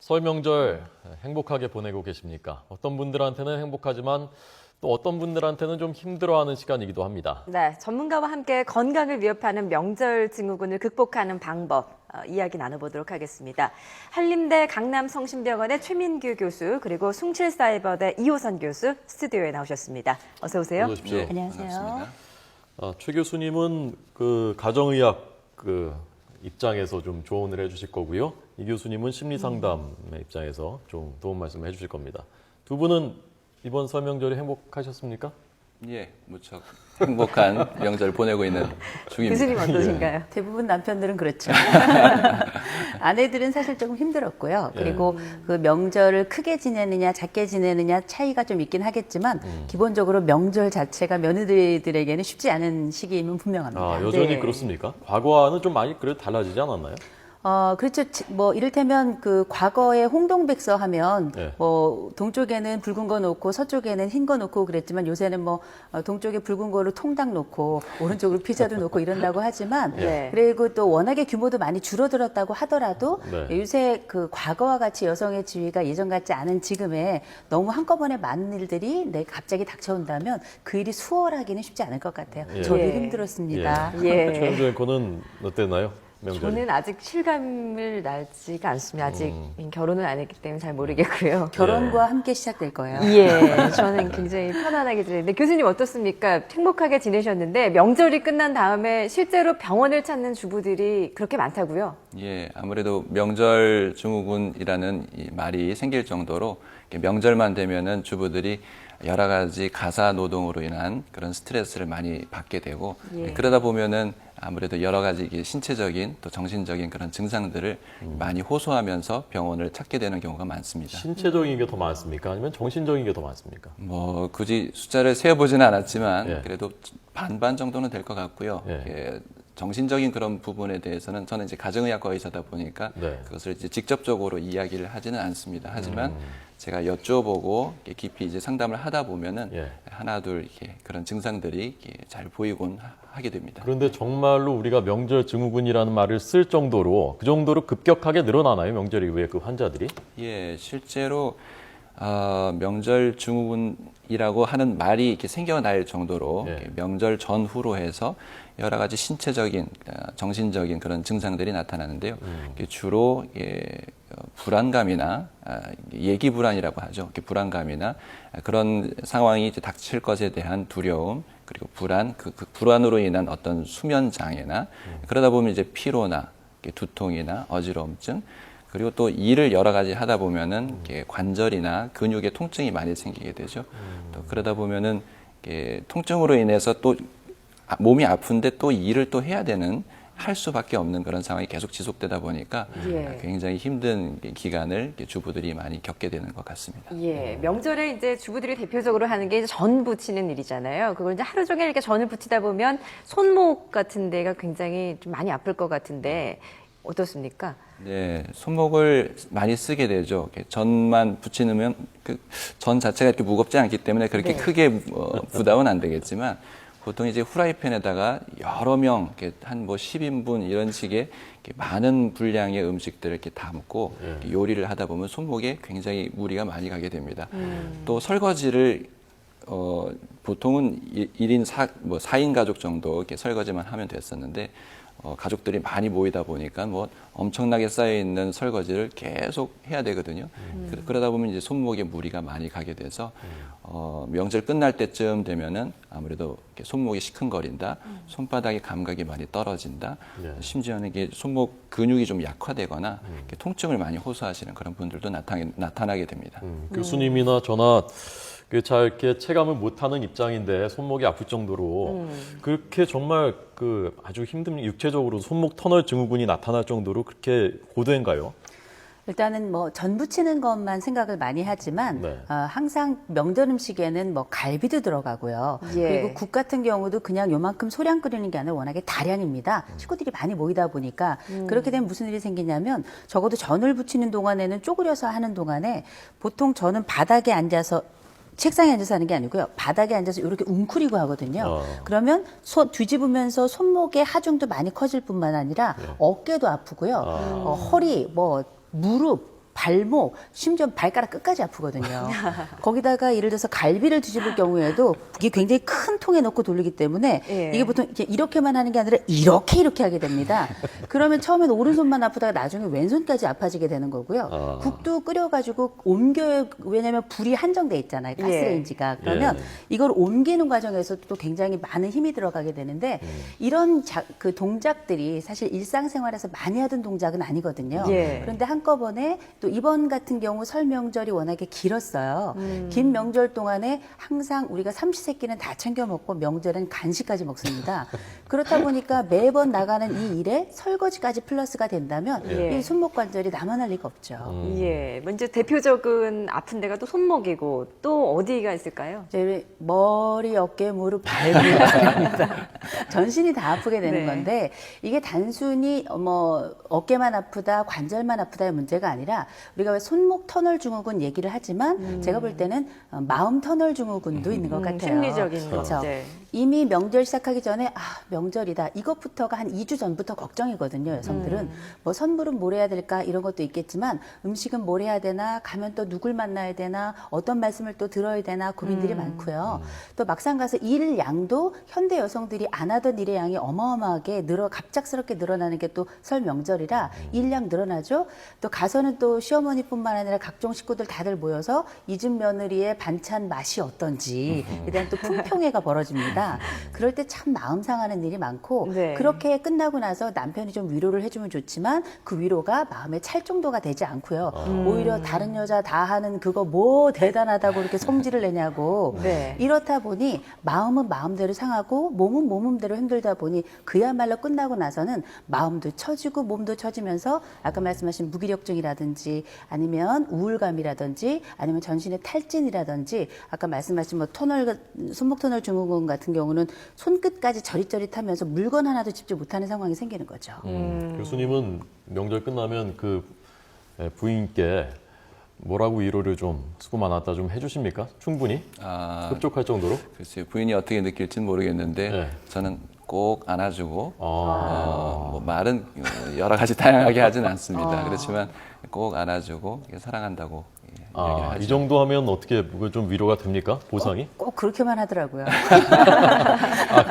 설 명절 행복하게 보내고 계십니까? 어떤 분들한테는 행복하지만 또 어떤 분들한테는 좀 힘들어하는 시간이기도 합니다. 네, 전문가와 함께 건강을 위협하는 명절 증후군을 극복하는 방법 이야기 나눠보도록 하겠습니다. 한림대 강남성심병원의 최민규 교수 그리고 숭실사이버대 이호선 교수 스튜디오에 나오셨습니다. 어서 오세요. 어서 오십시오. 네, 안녕하세요. 최 교수님은 그 가정의학 입장에서 좀 조언을 해주실 거고요. 이 교수님은 심리상담의 입장에서 좀 도움 말씀을 해주실 겁니다. 두 분은 이번 설 명절에 행복하셨습니까? 예, 무척 행복한 명절 보내고 있는 중입니다. 교수님 어떠신가요? 대부분 남편들은 그렇죠. 아내들은 사실 조금 힘들었고요. 그리고 그 명절을 크게 지내느냐 작게 지내느냐 차이가 좀 있긴 하겠지만 기본적으로 명절 자체가 며느리들에게는 쉽지 않은 시기임은 분명합니다. 여전히 네. 그렇습니까? 과거와는 좀 많이 그래도 달라지지 않았나요? 그렇죠. 뭐 이를테면 그 과거에 홍동백서 하면 네. 뭐 동쪽에는 붉은 거 놓고 서쪽에는 흰 거 놓고 그랬지만 요새는 뭐 동쪽에 붉은 거로 통닭 놓고 오른쪽으로 피자도 놓고 이런다고 하지만 네. 그리고 또 워낙에 규모도 많이 줄어들었다고 하더라도 네. 요새 그 과거와 같이 여성의 지위가 예전 같지 않은 지금에 너무 한꺼번에 많은 일들이 갑자기 닥쳐온다면 그 일이 수월하기는 쉽지 않을 것 같아요. 예. 저도 예. 힘들었습니다. 예. 최영주 앵커는 어땠나요? 명절이? 저는 아직 실감을 나지가 않습니다. 아직 결혼을 안 했기 때문에 잘 모르겠고요. 결혼과 함께 시작될 거예요. 예, 저는 굉장히 편안하게 지내는데 교수님 어떻습니까? 행복하게 지내셨는데 명절이 끝난 다음에 실제로 병원을 찾는 주부들이 그렇게 많다고요? 예, 아무래도 명절 증후군이라는 이 말이 생길 정도로 이렇게 명절만 되면은 주부들이 여러 가지 가사 노동으로 인한 그런 스트레스를 많이 받게 되고 예. 그러다 보면은 아무래도 여러 가지 이게 신체적인 또 정신적인 그런 증상들을 많이 호소하면서 병원을 찾게 되는 경우가 많습니다. 신체적인 게 더 많습니까? 아니면 정신적인 게 더 많습니까? 뭐 굳이 숫자를 세어보지는 않았지만 예. 그래도 반반 정도는 될 것 같고요. 예. 예, 정신적인 그런 부분에 대해서는 저는 이제 가정의학과 의사다 보니까 네. 그것을 이제 직접적으로 이야기를 하지는 않습니다. 하지만 제가 여쭤보고 이렇게 깊이 이제 상담을 하다 보면은 예. 하나 둘 이렇게 그런 증상들이 이렇게 잘 보이곤 하게 됩니다. 그런데 정말로 우리가 명절 증후군이라는 말을 쓸 정도로 그 정도로 급격하게 늘어나나요? 명절 이후에 그 환자들이? 예, 실제로 명절 증후군이라고 하는 말이 이렇게 생겨날 정도로 예. 이렇게 명절 전후로 해서 여러 가지 신체적인, 정신적인 그런 증상들이 나타나는데요. 이게 주로 불안감이나 예기 불안이라고 하죠. 이렇게 불안감이나 그런 상황이 이제 닥칠 것에 대한 두려움 그리고 불안, 그 불안으로 인한 어떤 수면 장애나 그러다 보면 이제 피로나 두통이나 어지러움증 그리고 또 일을 여러 가지 하다 보면은 이렇게 관절이나 근육에 통증이 많이 생기게 되죠. 또 그러다 보면은 이렇게 통증으로 인해서 또 몸이 아픈데 또 일을 또 해야 되는 할 수밖에 없는 그런 상황이 계속 지속되다 보니까 예. 굉장히 힘든 기간을 주부들이 많이 겪게 되는 것 같습니다. 예, 명절에 이제 주부들이 대표적으로 하는 게 이제 전 부치는 일이잖아요. 그걸 이제 하루 종일 이렇게 전을 부치다 보면 손목 같은 데가 굉장히 좀 많이 아플 것 같은데 어떻습니까? 네, 손목을 많이 쓰게 되죠. 이렇게 전만 붙이면 그 전 자체가 이렇게 무겁지 않기 때문에 그렇게 네. 크게 부담은 안 되겠지만 보통 이제 후라이팬에다가 여러 명, 한 뭐 10인분 이런 식의 이렇게 많은 분량의 음식들을 이렇게 담고 이렇게 요리를 하다 보면 손목에 굉장히 무리가 많이 가게 됩니다. 또 설거지를 보통은 1인 4인 가족 정도 이렇게 설거지만 하면 됐었는데 가족들이 많이 모이다 보니까 뭐 엄청나게 쌓여 있는 설거지를 계속 해야 되거든요. 그러다 보면 이제 손목에 무리가 많이 가게 돼서 명절 끝날 때쯤 되면은 아무래도 이렇게 손목이 시큰거린다, 손바닥의 감각이 많이 떨어진다, 네. 심지어는 이게 손목 근육이 좀 약화되거나 이렇게 통증을 많이 호소하시는 그런 분들도 나타나게 됩니다. 교수님이나 저나 잘 이렇게 체감을 못하는 입장인데 손목이 아플 정도로 그렇게 정말 그 아주 힘든 육체적으로 손목 터널 증후군이 나타날 정도로 그렇게 고도인가요? 일단은 뭐 전 부치는 것만 생각을 많이 하지만 네. 항상 명절 음식에는 뭐 갈비도 들어가고요. 예. 그리고 국 같은 경우도 그냥 요만큼 소량 끓이는 게 아니라 워낙에 다량입니다. 식구들이 많이 모이다 보니까 그렇게 되면 무슨 일이 생기냐면 적어도 전을 부치는 동안에는 쪼그려서 하는 동안에 보통 저는 바닥에 앉아서 책상에 앉아서 하는 게 아니고요. 바닥에 앉아서 이렇게 웅크리고 하거든요. 그러면 뒤집으면서 손목의 하중도 많이 커질 뿐만 아니라 어깨도 아프고요. 허리, 무릎, 발목, 심지어 발가락 끝까지 아프거든요. 거기다가 예를 들어서 갈비를 뒤집을 경우에도 이게 굉장히 큰 통에 넣고 돌리기 때문에 예. 이게 보통 이렇게만 하는 게 아니라 이렇게 하게 됩니다. 그러면 처음엔 오른손만 아프다가 나중에 왼손까지 아파지게 되는 거고요. 국도 끓여가지고 옮겨요. 왜냐하면 불이 한정돼 있잖아요. 가스레인지가. 그러면 예. 이걸 옮기는 과정에서 또 굉장히 많은 힘이 들어가게 되는데 이런 그 동작들이 사실 일상생활에서 많이 하던 동작은 아니거든요. 예. 그런데 한꺼번에 또 이번 같은 경우 설 명절이 워낙에 길었어요. 긴 명절 동안에 항상 우리가 삼시세끼는 다 챙겨 먹고 명절엔 간식까지 먹습니다. 그렇다 보니까 매번 나가는 이 일에 설거지까지 플러스가 된다면 예. 이 손목 관절이 남아날 리가 없죠. 예, 먼저 대표적인 아픈 데가 또 손목이고 또 어디가 있을까요? 이제 머리, 어깨, 무릎, 발입니다. 전신이 다 아프게 되는 네. 건데 이게 단순히 뭐 어깨만 아프다, 관절만 아프다의 문제가 아니라 우리가 왜 손목 터널 증후군 얘기를 하지만 제가 볼 때는 마음 터널 증후군도 있는 것 같아요. 심리적인 그렇죠. 문제. 이미 명절 시작하기 전에 명절이다. 이것부터가 한 2주 전부터 걱정이거든요. 여성들은 뭐 선물은 뭘 해야 될까 이런 것도 있겠지만 음식은 뭘 해야 되나, 가면 또 누굴 만나야 되나, 어떤 말씀을 또 들어야 되나 고민들이 많고요. 또 막상 가서 일 양도 현대 여성들이 안 하던 일의 양이 어마어마하게 갑작스럽게 늘어나는 게 또 설 명절이라 일량 늘어나죠. 또 가서는 또 시어머니뿐만 아니라 각종 식구들 다들 모여서 이 집 며느리의 반찬 맛이 어떤지에 대한 또 품평회가 벌어집니다. 그럴 때 참 마음 상하는 일이 많고 네. 그렇게 끝나고 나서 남편이 좀 위로를 해주면 좋지만 그 위로가 마음에 찰 정도가 되지 않고요. 오히려 다른 여자 다 하는 그거 뭐 대단하다고 이렇게 성질을 내냐고. 네. 이렇다 보니 마음은 마음대로 상하고 몸은 몸대로 힘들다 보니 그야말로 끝나고 나서는 마음도 처지고 몸도 처지면서 아까 말씀하신 무기력증이라든지 아니면 우울감이라든지 아니면 전신의 탈진이라든지 아까 말씀하신 뭐 손목 터널 증후군 같은 경우는 손끝까지 저릿저릿하면서 물건 하나도 짚지 못하는 상황이 생기는 거죠. 교수님은 명절 끝나면 그 부인께 뭐라고 위로를 좀 수고 많았다 좀 해주십니까? 충분히? 흡족할 정도로? 글쎄요, 부인이 어떻게 느낄지는 모르겠는데 네. 저는 꼭 안아주고 뭐 말은 여러 가지 다양하게 하진 않습니다. 그렇지만 꼭 안아주고 사랑한다고 이야기를 하죠. 이 정도 하면 어떻게 좀 위로가 됩니까? 보상이? 꼭 그렇게만 하더라고요.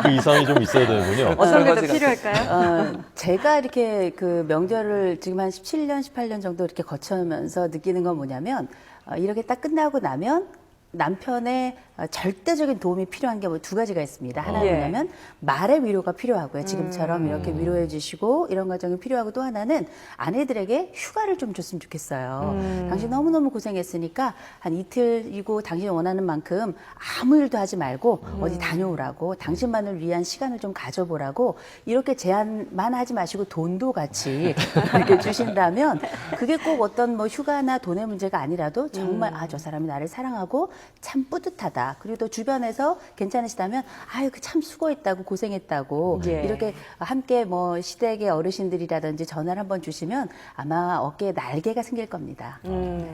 그 이상이 좀 있어야 되는군요. 어떤 게 더 설거지가 필요할까요? 제가 이렇게 그 명절을 지금 한 17년, 18년 정도 이렇게 거쳐면서 느끼는 건 뭐냐면 이렇게 딱 끝나고 나면 남편의 절대적인 도움이 필요한 게 뭐 두 가지가 있습니다. 하나는 예. 뭐냐면 말의 위로가 필요하고요. 지금처럼 이렇게 위로해 주시고 이런 과정이 필요하고 또 하나는 아내들에게 휴가를 좀 줬으면 좋겠어요. 당신 너무너무 고생했으니까 한 이틀이고 당신이 원하는 만큼 아무 일도 하지 말고 어디 다녀오라고 당신만을 위한 시간을 좀 가져보라고 이렇게 제안만 하지 마시고 돈도 같이 이렇게 주신다면 그게 꼭 어떤 뭐 휴가나 돈의 문제가 아니라도 정말 저 사람이 나를 사랑하고 참 뿌듯하다. 그리고 또 주변에서 괜찮으시다면 아유 그 참 수고했다고 고생했다고 예. 이렇게 함께 뭐 시댁의 어르신들이라든지 전화를 한번 주시면 아마 어깨에 날개가 생길 겁니다.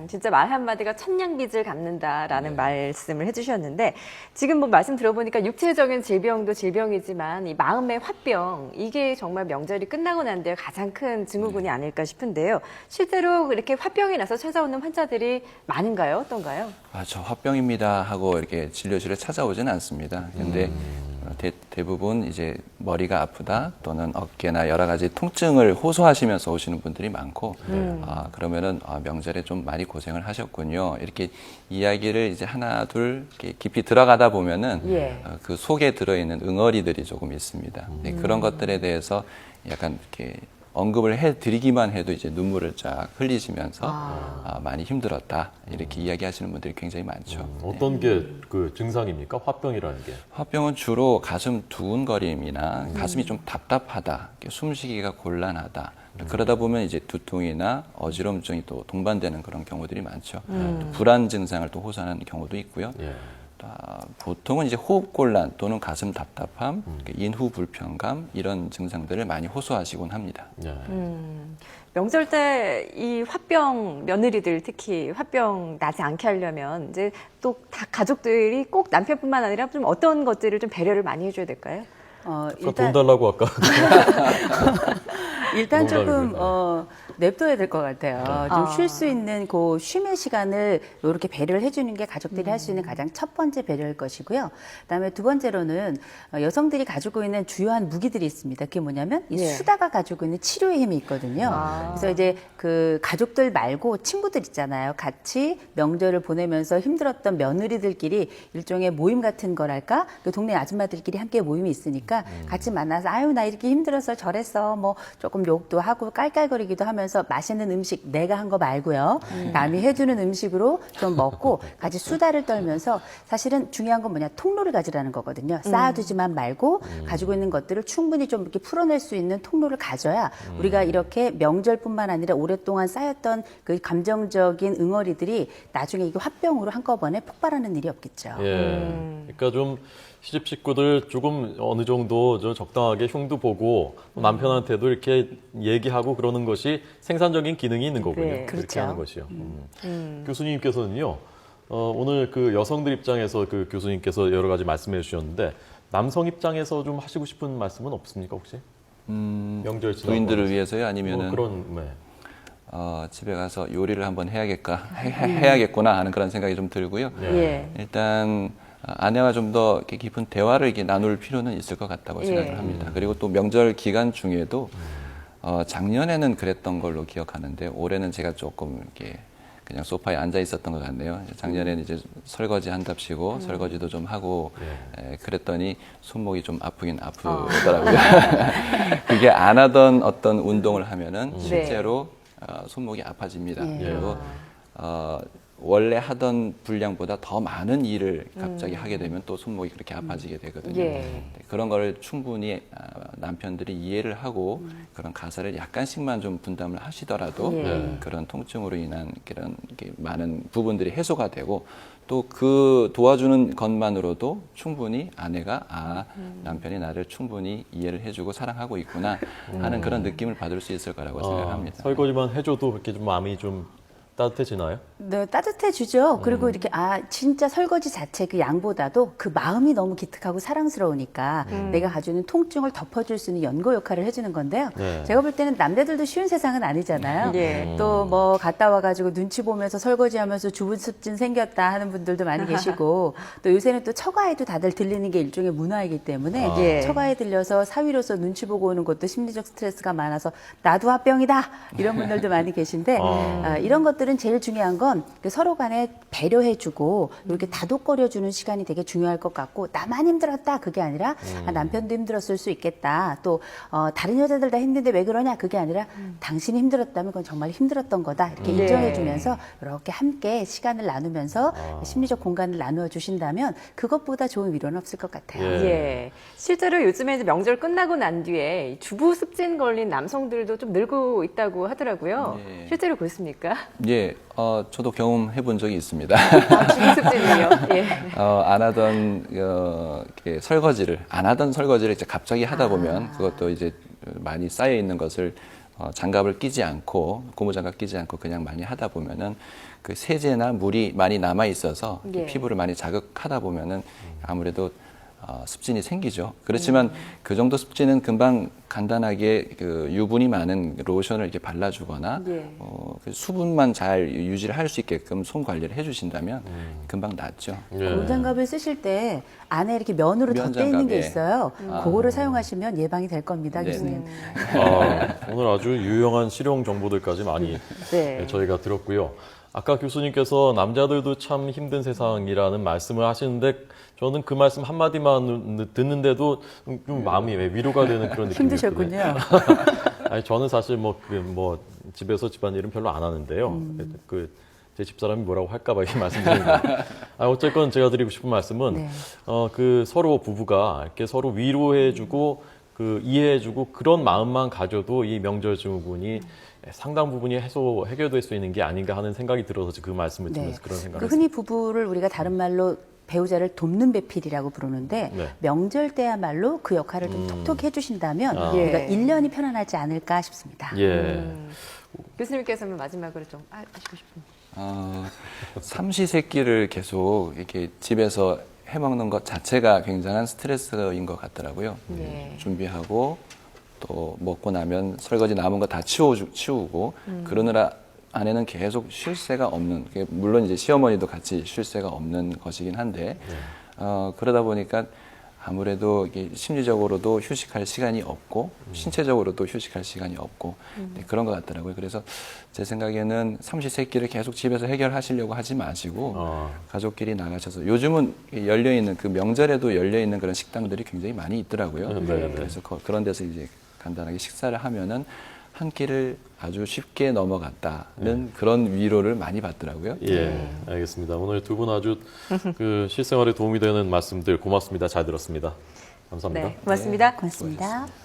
진짜 말 한마디가 천냥빚을 갚는다라는 말씀을 해주셨는데 지금 뭐 말씀 들어보니까 육체적인 질병도 질병이지만 이 마음의 화병 이게 정말 명절이 끝나고 난 뒤에 가장 큰 증후군이 아닐까 싶은데요. 실제로 이렇게 화병이 나서 찾아오는 환자들이 많은가요? 어떤가요? 저 화병입니다 하고 이렇게 진료실에 찾아오지는 않습니다. 근데 대부분 이제 머리가 아프다 또는 어깨나 여러 가지 통증을 호소하시면서 오시는 분들이 많고 그러면은 명절에 좀 많이 고생을 하셨군요. 이렇게 이야기를 이제 하나 둘 이렇게 깊이 들어가다 보면은 예. 그 속에 들어있는 응어리들이 조금 있습니다. 그런 것들에 대해서 약간 이렇게 언급을 해드리기만 해도 이제 눈물을 쫙 흘리시면서 많이 힘들었다 이렇게 이야기하시는 분들이 굉장히 많죠. 어떤 게 그 증상입니까? 화병이라는 게. 화병은 주로 가슴 두근거림이나 가슴이 좀 답답하다, 숨쉬기가 곤란하다. 그러다 보면 이제 두통이나 어지럼증이 또 동반되는 그런 경우들이 많죠. 또 불안 증상을 또 호소하는 경우도 있고요. 예. 보통은 이제 호흡곤란 또는 가슴 답답함, 인후 불편감 이런 증상들을 많이 호소하시곤 합니다. 예. 명절 때 이 화병 며느리들 특히 화병 나지 않게 하려면 이제 또 다 가족들이 꼭 남편뿐만 아니라 좀 어떤 것들을 좀 배려를 많이 해줘야 될까요? 돈 달라고 아까. 일단 조금 농담이고요. 냅둬야 될 것 같아요. 좀 아. 쉴 수 있는 그 쉼의 시간을 이렇게 배려를 해주는 게 가족들이 할 수 있는 가장 첫 번째 배려일 것이고요. 그다음에 두 번째로는 여성들이 가지고 있는 주요한 무기들이 있습니다. 그게 뭐냐면 이 예. 수다가 가지고 있는 치료의 힘이 있거든요. 그래서 이제 그 가족들 말고 친구들 있잖아요. 같이 명절을 보내면서 힘들었던 며느리들끼리 일종의 모임 같은 거랄까? 그 동네 아줌마들끼리 함께 모임이 있으니까 같이 만나서 아유 나 이렇게 힘들었어 저랬어 뭐 조금 욕도 하고 깔깔거리기도 하면서 맛있는 음식 내가 한 거 말고요. 남이 해주는 음식으로 좀 먹고 같이 수다를 떨면서 사실은 중요한 건 뭐냐 통로를 가지라는 거거든요. 쌓아두지만 말고 가지고 있는 것들을 충분히 좀 이렇게 풀어낼 수 있는 통로를 가져야 우리가 이렇게 명절뿐만 아니라 오랫동안 쌓였던 그 감정적인 응어리들이 나중에 이게 화병으로 한꺼번에 폭발하는 일이 없겠죠. 예. 그러니까 좀 시집 식구들 조금 어느 정도 저 적당하게 흉도 보고 남편한테도 이렇게 얘기하고 그러는 것이 생산적인 기능이 있는 거군요. 네, 그렇게 그렇죠. 하는 것이요. 교수님께서는요, 오늘 그 여성들 입장에서 그 교수님께서 여러 가지 말씀해 주셨는데 남성 입장에서 좀 하시고 싶은 말씀은 없습니까 혹시? 명절 지나고 부인들을 위해서요? 아니면은 그런 네. 집에 가서 요리를 한번 해야겠구나 하는 그런 생각이 좀 들고요. 예. 일단 아내와 좀 더 깊은 대화를 이렇게 나눌 필요는 있을 것 같다고 예. 생각을 합니다. 그리고 또 명절 기간 중에도 작년에는 그랬던 걸로 기억하는데 올해는 제가 조금 이렇게 그냥 소파에 앉아 있었던 것 같네요. 작년에는 이제 설거지 한답시고 설거지도 좀 하고 그랬더니 손목이 좀 아프긴 아프더라고요. 그게 안 하던 어떤 운동을 하면은 실제로 손목이 아파집니다. 그리고 원래 하던 분량보다 더 많은 일을 갑자기 하게 되면 또 손목이 그렇게 아파지게 되거든요. 예. 그런 걸 충분히 남편들이 이해를 하고 그런 가사를 약간씩만 좀 분담을 하시더라도 예. 그런 통증으로 인한 그런 많은 부분들이 해소가 되고 또 그 도와주는 것만으로도 충분히 아내가 남편이 나를 충분히 이해를 해주고 사랑하고 있구나 하는 그런 느낌을 받을 수 있을 거라고 생각합니다. 설거지만 해줘도 그렇게 좀 마음이 좀 따뜻해지나요? 네, 따뜻해지죠. 그리고 이렇게 진짜 설거지 자체 그 양보다도 그 마음이 너무 기특하고 사랑스러우니까 내가 가지고 있는 통증을 덮어줄 수 있는 연고 역할을 해주는 건데요. 네. 제가 볼 때는 남자들도 쉬운 세상은 아니잖아요. 예. 또 뭐 갔다 와가지고 눈치 보면서 설거지하면서 주부습진 생겼다 하는 분들도 많이 계시고 또 요새는 또 처가에도 다들 들리는 게 일종의 문화이기 때문에 예. 처가에 들려서 사위로서 눈치 보고 오는 것도 심리적 스트레스가 많아서 나도 화병이다 이런 분들도 많이 계신데 이런 것들은 제일 중요한 건 서로 간에 배려해주고 이렇게 다독거려주는 시간이 되게 중요할 것 같고 나만 힘들었다 그게 아니라 남편도 힘들었을 수 있겠다 또 다른 여자들 다 힘든데 왜 그러냐 그게 아니라 당신이 힘들었다면 그건 정말 힘들었던 거다 이렇게 네. 인정해주면서 이렇게 함께 시간을 나누면서 심리적 공간을 나누어 주신다면 그것보다 좋은 위로는 없을 것 같아요. 예. 예. 실제로 요즘에 이제 명절 끝나고 난 뒤에 주부 습진 걸린 남성들도 좀 늘고 있다고 하더라고요. 예. 실제로 그렇습니까? 예, 저도 경험해 본 적이 있습니다. 주부 습진이요. 예. 안 하던 이렇게 안 하던 설거지를 이제 갑자기 하다 보면 그것도 이제 많이 쌓여 있는 것을 장갑을 끼지 않고 고무장갑 끼지 않고 그냥 많이 하다 보면은 그 세제나 물이 많이 남아 있어서 예. 피부를 많이 자극하다 보면은 아무래도 습진이 생기죠. 그렇지만 그 정도 습진은 금방 간단하게 그 유분이 많은 로션을 이렇게 발라주거나 예. 그 수분만 잘 유지를 할 수 있게끔 손 관리를 해주신다면 금방 낫죠. 예. 고무장갑을 쓰실 때 안에 이렇게 면으로 덧대 있는 게 면장갑, 예. 있어요. 그거를 사용하시면 예방이 될 겁니다, 네. 교수님. 오늘 아주 유용한 실용 정보들까지 많이 네. 저희가 들었고요. 아까 교수님께서 남자들도 참 힘든 세상이라는 말씀을 하시는데 저는 그 말씀 한마디만 듣는데도 좀 마음이 위로가 되는 그런 느낌이 힘드셨군요. 아니 저는 사실 뭐 집에서 집안일은 별로 안 하는데요. 제 집사람이 뭐라고 할까봐 이렇게 말씀드리는 거예요. 어쨌건 제가 드리고 싶은 말씀은 네. 그 서로 부부가 이렇게 서로 위로해주고 그 이해해주고 그런 마음만 가져도 이 명절 증후군이 상당 부분이 해결될 수 있는 게 아닌가 하는 생각이 들어서 그 말씀을 드리면서 그런 생각을 흔히 부부를 우리가 다른 말로 배우자를 돕는 배필이라고 부르는데 네. 명절 때야말로 그 역할을 좀 톡톡히 해주신다면 아. 우리가 1년이 편안하지 않을까 싶습니다. 예. 교수님께서는 마지막으로 좀 하시고 싶은. 삼시세끼를 계속 이렇게 집에서 해먹는 것 자체가 굉장한 스트레스인 것 같더라고요. 네. 준비하고 또 먹고 나면 설거지 남은 거 다 치우고 그러느라 아내는 계속 쉴 새가 없는, 물론 이제 시어머니도 같이 쉴 새가 없는 것이긴 한데 그러다 보니까 아무래도 이게 심리적으로도 휴식할 시간이 없고 신체적으로도 휴식할 시간이 없고 네, 그런 것 같더라고요. 그래서 제 생각에는 삼시세끼를 계속 집에서 해결하시려고 하지 마시고 가족끼리 나가셔서 요즘은 열려있는 그 명절에도 열려있는 그런 식당들이 굉장히 많이 있더라고요. 네. 그래서 그런 데서 이제 간단하게 식사를 하면은 한 끼를 아주 쉽게 넘어갔다는 그런 위로를 많이 받더라고요. 예, 알겠습니다. 오늘 두 분 아주 그 실생활에 도움이 되는 말씀들 고맙습니다. 잘 들었습니다. 감사합니다. 네, 고맙습니다. 고맙습니다.